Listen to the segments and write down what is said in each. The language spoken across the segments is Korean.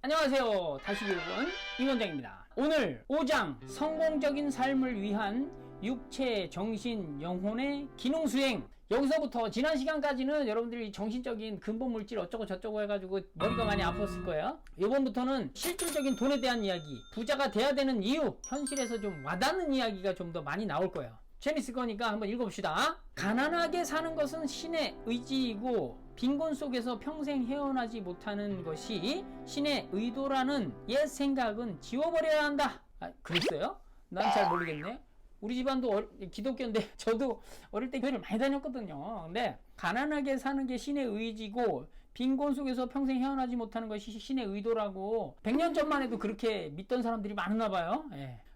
안녕하세요. 다시 교육원 임원장입니다. 오늘 5장 성공적인 삶을 위한 육체, 정신, 영혼의 기능 수행. 여기서부터 지난 시간까지는 여러분들이 정신적인 근본 물질 어쩌고 저쩌고 해가지고 머리가 많이 아팠을 거예요. 이번부터는 실질적인 돈에 대한 이야기, 부자가 돼야 되는 이유, 현실에서 좀 와닿는 이야기가 좀 더 많이 나올 거예요. 재밌을 거니까 한번 읽어봅시다. 가난하게 사는 것은 신의 의지이고 빈곤 속에서 평생 헤어나지 못하는 것이 신의 의도라는 옛 생각은 지워버려야 한다. 그랬어요? 난 잘 모르겠네. 우리 집안도 기독교인데 저도 어릴 때 교회를 많이 다녔거든요. 근데 가난하게 사는 게 신의 의지고 빈곤 속에서 평생 헤어나지 못하는 것이 신의 의도라고 100년 전만 해도 그렇게 믿던 사람들이 많나 봐요.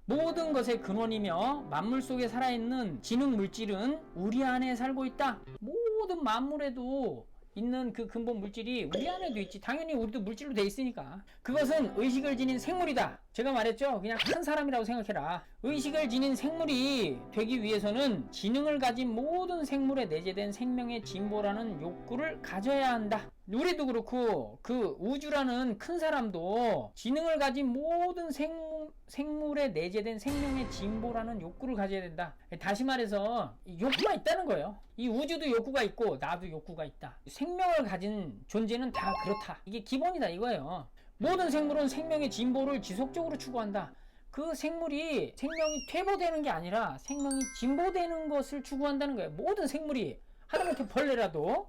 모든 것의 근원이며 만물 속에 살아있는 지능 물질은 우리 안에 살고 있다. 모든 만물에도 있는 그 근본 물질이 우리 안에도 있지. 당연히 우리도 물질로 돼 있으니까. 그것은 의식을 지닌 생물이다. 제가 말했죠. 그냥 큰 사람이라고 생각해라. 의식을 지닌 생물이 되기 위해서는 지능을 가진 모든 생물에 내재된 생명의 진보라는 욕구를 가져야 한다. 우리도 그렇고 그 우주라는 큰 사람도 지능을 가진 모든 생물에 내재된 생명의 진보라는 욕구를 가져야 된다. 다시 말해서 욕구가 있다는 거예요. 이 우주도 욕구가 있고 나도 욕구가 있다. 생명을 가진 존재는 다 그렇다. 이게 기본이다 이거예요. 모든 생물은 생명의 진보를 지속적으로 추구한다. 그 생명이 퇴보되는 게 아니라 생명이 진보되는 것을 추구한다는 거예요. 모든 생물이, 하다못해 벌레라도.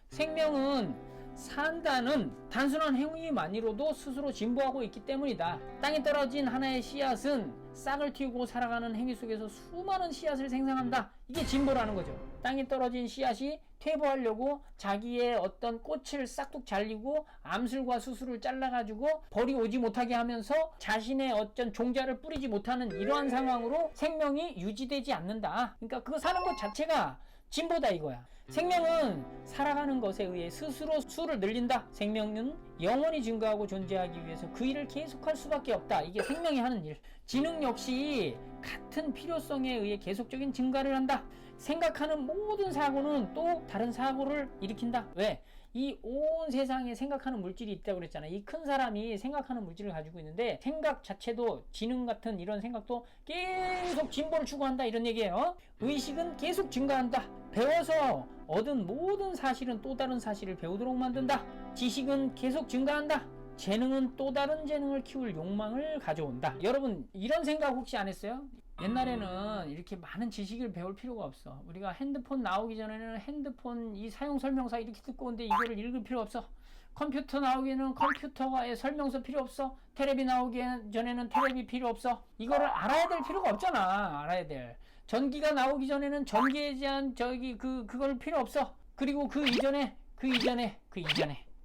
생명은 산다는 단순한 행위만으로도 스스로 진보하고 있기 때문이다. 땅에 떨어진 하나의 씨앗은 싹을 틔우고 살아가는 행위 속에서 수많은 씨앗을 생산한다. 이게 진보라는 거죠. 땅에 떨어진 씨앗이 퇴보하려고 자기의 어떤 꽃을 싹둑 잘리고 암술과 수술을 잘라가지고 벌이 오지 못하게 하면서 자신의 어떤 종자를 뿌리지 못하는 이러한 상황으로 생명이 유지되지 않는다. 그러니까 그거 사는 것 자체가 진보다 이거야. 생명은 살아가는 것에 의해 스스로 수를 늘린다. 생명은 영원히 증가하고 존재하기 위해서 그 일을 계속할 수밖에 없다. 이게 생명이 하는 일. 지능 역시 같은 필요성에 의해 계속적인 증가를 한다. 생각하는 모든 사고는 또 다른 사고를 일으킨다. 왜? 이 온 세상에 생각하는 물질이 있다고 그랬잖아요. 이 큰 사람이 생각하는 물질을 가지고 있는데 생각 자체도 지능 같은 이런 생각도 계속 진보를 추구한다 이런 얘기예요. 의식은 계속 증가한다. 배워서 얻은 모든 사실은 또 다른 사실을 배우도록 만든다. 지식은 계속 증가한다. 재능은 또 다른 재능을 키울 욕망을 가져온다. 여러분 이런 생각 혹시 안 했어요? 옛날에는 이렇게 많은 지식을 배울 필요가 없어. 우리가 핸드폰 나오기 전에는 핸드폰 이 사용 설명서 이렇게 두꺼운데 이거를 읽을 필요 없어. 컴퓨터 나오기에는 컴퓨터의 설명서 필요 없어. 테레비 나오기 전에는 테레비 필요 없어. 이거를 알아야 될 필요가 없잖아. 알아야 될. 전기가 나오기 전에는 전기에 대한 그걸 필요 없어. 그리고 그 이전에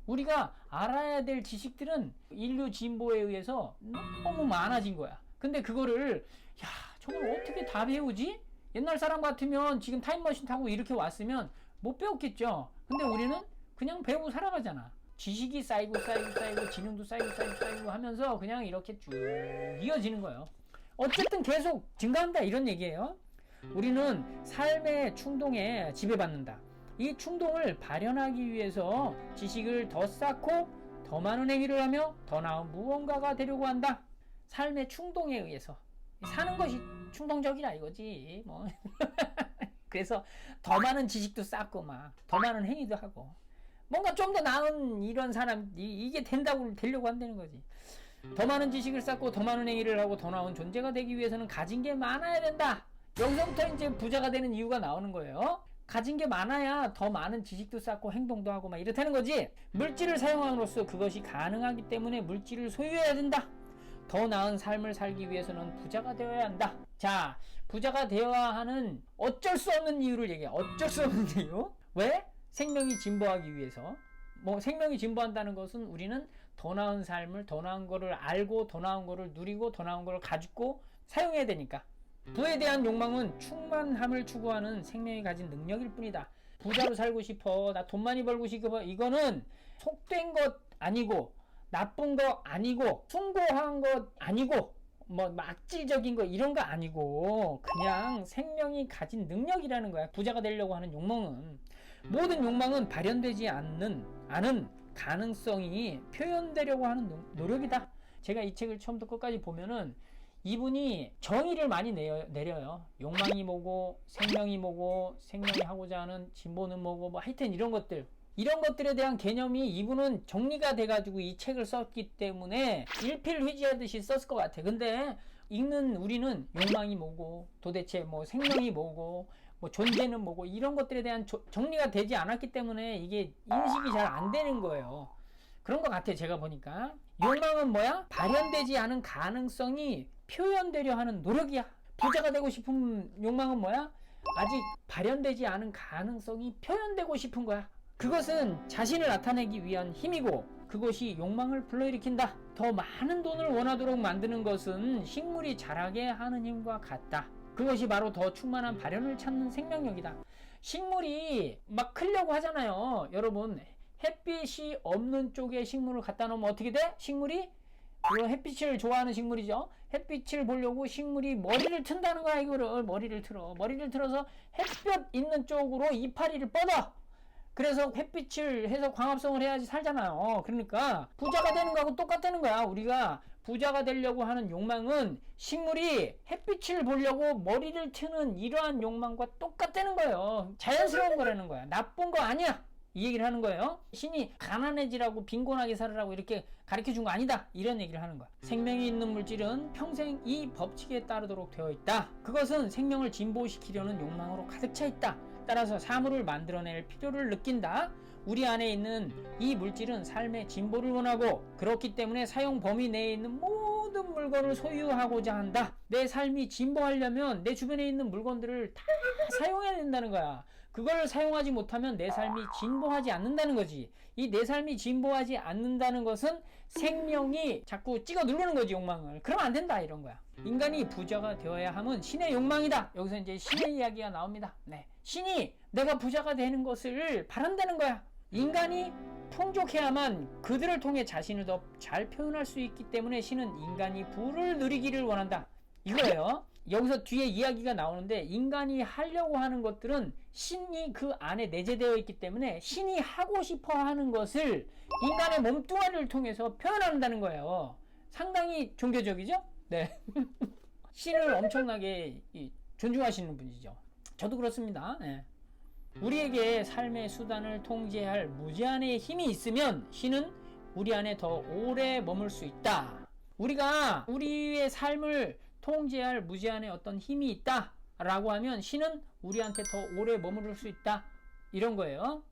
우리가 알아야 될 지식들은 인류 진보에 의해서 너무 많아진 거야. 근데 그거를 저걸 어떻게 다 배우지? 옛날 사람 같으면 지금 타임머신 타고 이렇게 왔으면 못 배웠겠죠. 근데 우리는 그냥 배우고 살아가잖아. 지식이 쌓이고 지능도 쌓이고 하면서 그냥 이렇게 쭉 이어지는 거예요. 어쨌든 계속 증가한다 이런 얘기예요. 우리는 삶의 충동에 지배받는다. 이 충동을 발현하기 위해서 지식을 더 쌓고 더 많은 행위를 하며 더 나은 무언가가 되려고 한다. 삶의 충동에 의해서 사는 것이 충동적이라 이거지 뭐. 그래서 더 많은 지식도 쌓고 막 더 많은 행위도 하고 뭔가 좀 더 나은 이런 사람 이게 되려고 한다는 거지. 더 많은 지식을 쌓고 더 많은 행위를 하고 더 나은 존재가 되기 위해서는 가진 게 많아야 된다. 여기서부터 이제 부자가 되는 이유가 나오는 거예요. 가진 게 많아야 더 많은 지식도 쌓고 행동도 하고 막 이렇다는 거지. 물질을 사용함으로써 그것이 가능하기 때문에 물질을 소유해야 된다. 더 나은 삶을 살기 위해서는 부자가 되어야 한다. 자, 부자가 되어야 하는 어쩔 수 없는 이유를 얘기해. 어쩔 수 없는 이유? 왜? 생명이 진보하기 위해서. 생명이 진보한다는 것은 우리는 더 나은 삶을, 더 나은 거를 알고, 더 나은 거를 누리고, 더 나은 거를 가지고 사용해야 되니까. 부에 대한 욕망은 충만함을 추구하는 생명이 가진 능력일 뿐이다. 부자로 살고 싶어, 나 돈 많이 벌고 싶어, 이거는 속된 것 아니고 나쁜 거 아니고 숭고한 것 아니고 악질적인 거 이런 거 아니고 그냥 생명이 가진 능력이라는 거야. 부자가 되려고 하는 욕망은. 모든 욕망은 발현되지 않은 가능성이 표현되려고 하는 노력이다. 제가 이 책을 처음부터 끝까지 보면은 이분이 정의를 많이 내려요. 욕망이 뭐고, 생명이 뭐고, 생명이 하고자 하는 진보는 뭐고, 뭐 하여튼 이런 것들에 대한 개념이 이분은 정리가 돼가지고 이 책을 썼기 때문에 일필휘지하듯이 썼을 것 같아. 근데 읽는 우리는 욕망이 뭐고, 도대체 뭐 생명이 뭐고, 뭐 존재는 뭐고, 이런 것들에 대한 정리가 되지 않았기 때문에 이게 인식이 잘 안 되는 거예요. 그런 것 같아. 제가 보니까 욕망은 뭐야? 발현되지 않은 가능성이 표현되려 하는 노력이야. 부자가 되고 싶은 욕망은 뭐야? 아직 발현되지 않은 가능성이 표현되고 싶은 거야. 그것은 자신을 나타내기 위한 힘이고, 그것이 욕망을 불러일으킨다. 더 많은 돈을 원하도록 만드는 것은 식물이 자라게 하는 힘과 같다. 그것이 바로 더 충만한 발현을 찾는 생명력이다. 식물이 막 크려고 하잖아요. 여러분, 햇빛이 없는 쪽에 식물을 갖다 놓으면 어떻게 돼? 식물이, 물론 햇빛을 좋아하는 식물이죠. 햇빛을 보려고 식물이 머리를 튼다는 거야. 이거를 머리를 틀어서 햇볕 있는 쪽으로 이파리를 뻗어. 그래서 햇빛을 해서 광합성을 해야지 살잖아요. 그러니까 부자가 되는 거하고 똑같다는 거야. 우리가 부자가 되려고 하는 욕망은 식물이 햇빛을 보려고 머리를 트는 이러한 욕망과 똑같다는 거예요. 자연스러운 거라는 거야. 나쁜 거 아니야. 이 얘기를 하는 거예요. 신이 가난해지라고 빈곤하게 살으라고 이렇게 가르쳐 준 거 아니다. 이런 얘기를 하는 거야. 생명이 있는 물질은 평생 이 법칙에 따르도록 되어 있다. 그것은 생명을 진보시키려는 욕망으로 가득 차 있다. 따라서 사물을 만들어낼 필요를 느낀다. 우리 안에 있는 이 물질은 삶의 진보를 원하고, 그렇기 때문에 사용 범위 내에 있는 모든 물건을 소유하고자 한다. 내 삶이 진보하려면 내 주변에 있는 물건들을 다 사용해야 된다는 거야. 그걸 사용하지 못하면 내 삶이 진보하지 않는다는 거지. 이 내 삶이 진보하지 않는다는 것은 생명이 자꾸 찍어 누르는 거지, 욕망을. 그러면 안 된다, 이런 거야. 인간이 부자가 되어야 함은 신의 욕망이다. 여기서 이제 신의 이야기가 나옵니다. 네. 신이 내가 부자가 되는 것을 바란다는 거야. 인간이 풍족해야만 그들을 통해 자신을 더 잘 표현할 수 있기 때문에 신은 인간이 부를 누리기를 원한다. 이거예요. 여기서 뒤에 이야기가 나오는데, 인간이 하려고 하는 것들은 신이 그 안에 내재되어 있기 때문에 신이 하고 싶어 하는 것을 인간의 몸뚱아리를 통해서 표현한다는 거예요. 상당히 종교적이죠? 네. 신을 엄청나게 존중하시는 분이죠. 저도 그렇습니다. 네. 우리에게 삶의 수단을 통제할 무제한의 힘이 있으면 신은 우리 안에 더 오래 머물 수 있다. 우리가 우리의 삶을 통제할 무제한의 어떤 힘이 있다 라고 하면 신은 우리한테 더 오래 머무를 수 있다, 이런 거예요.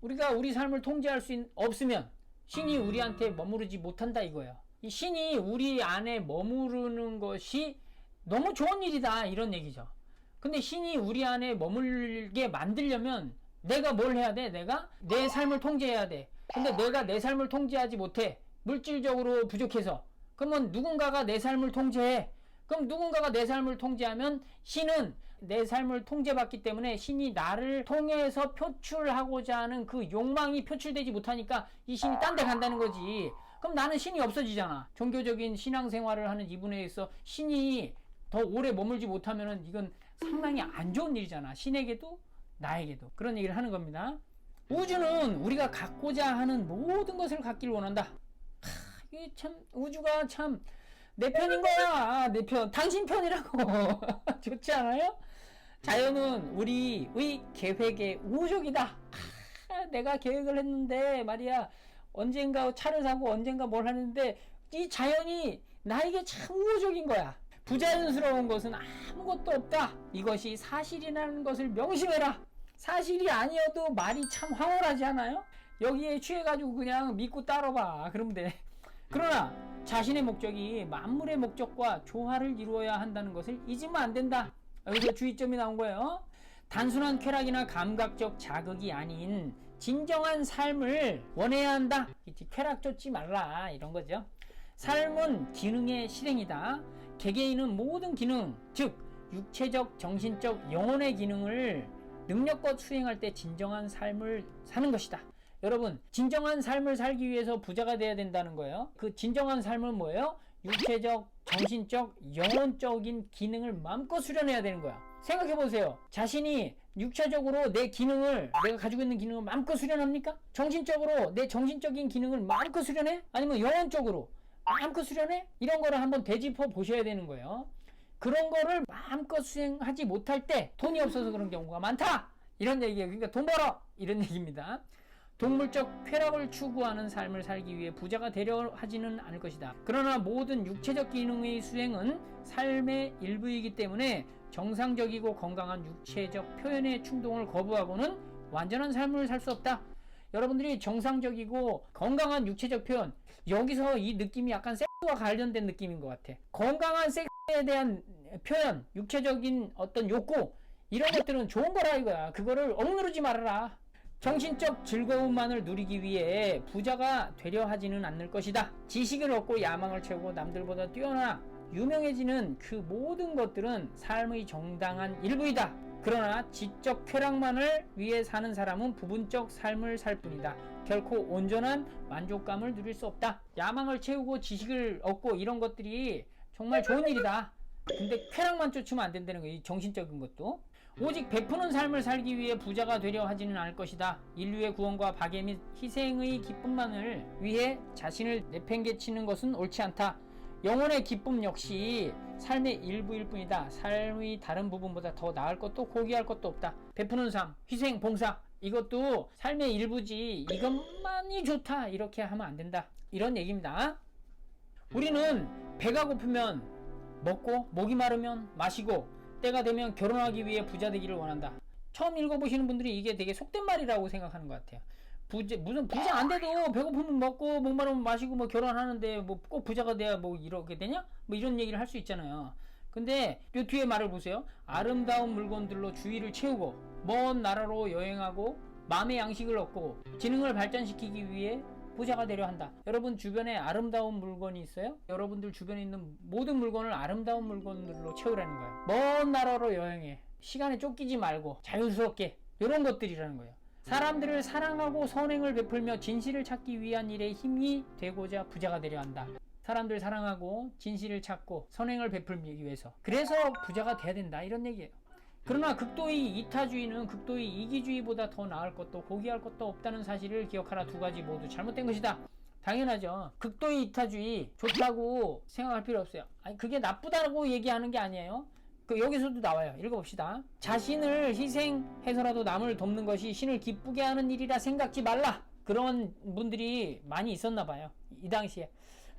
우리가 우리 삶을 통제할 수 없으면 신이 우리한테 머무르지 못한다, 이거예요. 이 신이 우리 안에 머무르는 것이 너무 좋은 일이다, 이런 얘기죠. 근데 신이 우리 안에 머물게 만들려면 내가 뭘 해야 돼? 내가 내 삶을 통제해야 돼. 근데 내가 내 삶을 통제하지 못해. 물질적으로 부족해서. 그러면 누군가가 내 삶을 통제해. 그럼 누군가가 내 삶을 통제하면 신은 내 삶을 통제받기 때문에 신이 나를 통해서 표출하고자 하는 그 욕망이 표출되지 못하니까 이 신이 딴 데 간다는 거지. 그럼 나는 신이 없어지잖아. 종교적인 신앙생활을 하는 이분에 의해서 신이 더 오래 머물지 못하면은 이건 상당히 안 좋은 일이잖아. 신에게도 나에게도. 그런 얘기를 하는 겁니다. 우주는 우리가 갖고자 하는 모든 것을 갖기를 원한다. 이게 참, 우주가 참 내 편인 거야. 내 편. 당신 편이라고. 좋지 않아요? 자연은 우리의 계획의 우족이다. 내가 계획을 했는데 말이야, 언젠가 차를 사고 언젠가 뭘 하는데 이 자연이 나에게 참 우호적인 거야. 부자연스러운 것은 아무것도 없다. 이것이 사실이라는 것을 명심해라. 사실이 아니어도 말이 참 황홀하지 않아요? 여기에 취해가지고 그냥 믿고 따라봐. 그러면 돼. 그러나 자신의 목적이 만물의 목적과 조화를 이루어야 한다는 것을 잊으면 안 된다. 여기서 주의점이 나온 거예요. 단순한 쾌락이나 감각적 자극이 아닌 진정한 삶을 원해야 한다. 쾌락 쫓지 말라, 이런 거죠. 삶은 기능의 실행이다. 개개인은 모든 기능, 즉 육체적, 정신적, 영혼의 기능을 능력껏 수행할 때 진정한 삶을 사는 것이다. 여러분, 진정한 삶을 살기 위해서 부자가 돼야 된다는 거예요. 그 진정한 삶은 뭐예요? 육체적, 정신적, 영혼적인 기능을 마음껏 수련해야 되는 거야. 생각해 보세요. 자신이 육체적으로 내 기능을, 내가 가지고 있는 기능을 마음껏 수련합니까? 정신적으로 내 정신적인 기능을 마음껏 수련해? 아니면 영혼적으로 마음껏 수련해? 이런 거를 한번 되짚어 보셔야 되는 거예요. 그런 거를 마음껏 수행하지 못할 때 돈이 없어서 그런 경우가 많다, 이런 얘기예요. 그러니까 돈 벌어, 이런 얘기입니다. 동물적 쾌락을 추구하는 삶을 살기 위해 부자가 되려 하지는 않을 것이다. 그러나 모든 육체적 기능의 수행은 삶의 일부이기 때문에 정상적이고 건강한 육체적 표현의 충동을 거부하고는 완전한 삶을 살 수 없다. 여러분들이 정상적이고 건강한 육체적 표현, 여기서 이 느낌이 약간 섹스와 관련된 느낌인 것 같아. 건강한 섹스에 대한 표현, 육체적인 어떤 욕구, 이런 것들은 좋은 거라 이거야. 그거를 억누르지 말아라. 정신적 즐거움만을 누리기 위해 부자가 되려 하지는 않을 것이다. 지식을 얻고 야망을 채우고 남들보다 뛰어나 유명해지는 그 모든 것들은 삶의 정당한 일부이다. 그러나 지적 쾌락만을 위해 사는 사람은 부분적 삶을 살 뿐이다. 결코 온전한 만족감을 누릴 수 없다. 야망을 채우고 지식을 얻고 이런 것들이 정말 좋은 일이다. 근데 쾌락만 쫓으면 안 된다는 거예요. 정신적인 것도. 오직 베푸는 삶을 살기 위해 부자가 되려 하지는 않을 것이다. 인류의 구원과 박애 및 희생의 기쁨만을 위해 자신을 내팽개치는 것은 옳지 않다. 영혼의 기쁨 역시 삶의 일부일 뿐이다. 삶의 다른 부분보다 더 나을 것도 고귀할 것도 없다. 베푸는 삶, 희생, 봉사, 이것도 삶의 일부지 이것만이 좋다, 이렇게 하면 안 된다, 이런 얘기입니다. 우리는 배가 고프면 먹고 목이 마르면 마시고 때가 되면 결혼하기 위해 부자 되기를 원한다. 처음 읽어보시는 분들이 이게 되게 속된 말이라고 생각하는 것 같아요. 무슨 부자 안 돼도 배고프면 먹고 목마르면 마시고 뭐 결혼하는데 뭐 꼭 부자가 돼야 뭐 이렇게 되냐? 뭐 이런 얘기를 할 수 있잖아요. 근데 요 뒤에 말을 보세요. 아름다운 물건들로 주위를 채우고 먼 나라로 여행하고 마음의 양식을 얻고 지능을 발전시키기 위해 부자가 되려 한다. 여러분 주변에 아름다운 물건이 있어요? 여러분들 주변에 있는 모든 물건을 아름다운 물건들로 채우라는 거예요. 먼 나라로 여행해. 시간에 쫓기지 말고 자유스럽게, 이런 것들이라는 거예요. 사람들을 사랑하고 선행을 베풀며 진실을 찾기 위한 일에 힘이 되고자 부자가 되려 한다. 사람들 사랑하고 진실을 찾고 선행을 베풀기 위해서. 그래서 부자가 돼야 된다, 이런 얘기예요. 그러나 극도의 이타주의는 극도의 이기주의보다 더 나을 것도 고귀할 것도 없다는 사실을 기억하라. 두 가지 모두 잘못된 것이다. 당연하죠. 극도의 이타주의 좋다고 생각할 필요 없어요. 아니, 그게 나쁘다고 얘기하는 게 아니에요. 여기서도 나와요. 읽어봅시다. 자신을 희생해서라도 남을 돕는 것이 신을 기쁘게 하는 일이라 생각지 말라. 그런 분들이 많이 있었나 봐요, 이 당시에.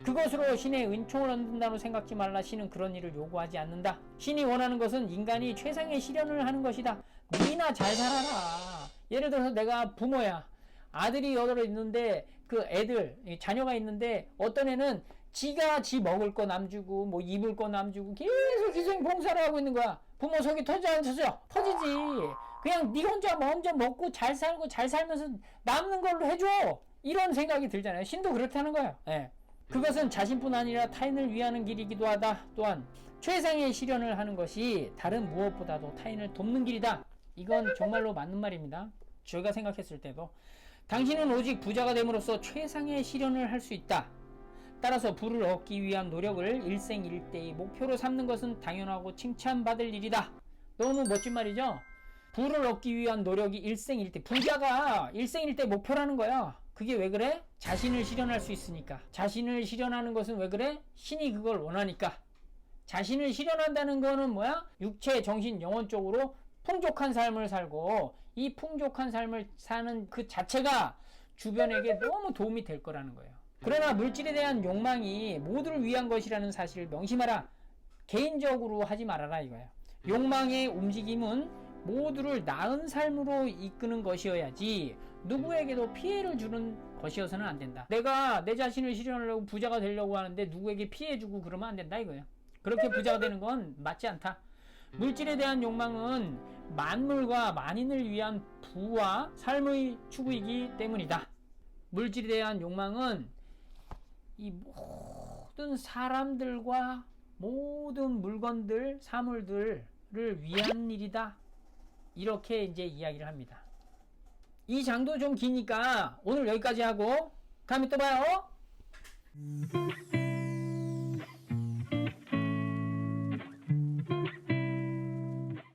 그것으로 신의 은총을 얻는다고 생각지 말라. 신은 그런 일을 요구하지 않는다. 신이 원하는 것은 인간이 최상의 실현을 하는 것이다. 너희나 잘 살아라. 예를 들어서 내가 부모야. 아들이 여러 있는데 그 애들, 자녀가 있는데 어떤 애는 지가 지 먹을 거 남주고 뭐 입을 거 남주고 계속 희생 봉사를 하고 있는 거야. 부모 속이 터져 안 터져? 터지지. 그냥 네 혼자 먼저 먹고 잘 살고 잘 살면서 남는 걸로 해줘, 이런 생각이 들잖아요. 신도 그렇다는 거예요. 예. 그것은 자신뿐 아니라 타인을 위하는 길이기도 하다. 또한 최상의 실현을 하는 것이 다른 무엇보다도 타인을 돕는 길이다. 이건 정말로 맞는 말입니다. 저희가 생각했을 때도. 당신은 오직 부자가 됨으로써 최상의 실현을 할 수 있다. 따라서 부를 얻기 위한 노력을 일생일대의 목표로 삼는 것은 당연하고 칭찬받을 일이다. 너무 멋진 말이죠? 부를 얻기 위한 노력이 일생일대, 부자가 일생일대 목표라는 거야. 그게 왜 그래? 자신을 실현할 수 있으니까. 자신을 실현하는 것은 왜 그래? 신이 그걸 원하니까. 자신을 실현한다는 거는 뭐야? 육체, 정신, 영혼적으로 풍족한 삶을 살고, 이 풍족한 삶을 사는 그 자체가 주변에게 너무 도움이 될 거라는 거예요. 그러나 물질에 대한 욕망이 모두를 위한 것이라는 사실을 명심하라. 개인적으로 하지 말아라, 이거예요. 욕망의 움직임은 모두를 나은 삶으로 이끄는 것이어야지 누구에게도 피해를 주는 것이어서는 안 된다. 내가 내 자신을 실현하려고 부자가 되려고 하는데 누구에게 피해 주고 그러면 안 된다, 이거예요. 그렇게 부자가 되는 건 맞지 않다. 물질에 대한 욕망은 만물과 만인을 위한 부와 삶의 추구이기 때문이다. 물질에 대한 욕망은 이 모든 사람들과 모든 물건들, 사물들을 위한 일이다. 이렇게 이제 이야기를 합니다. 이 장도 좀 기니까 오늘 여기까지 하고 다음에 또 봐요.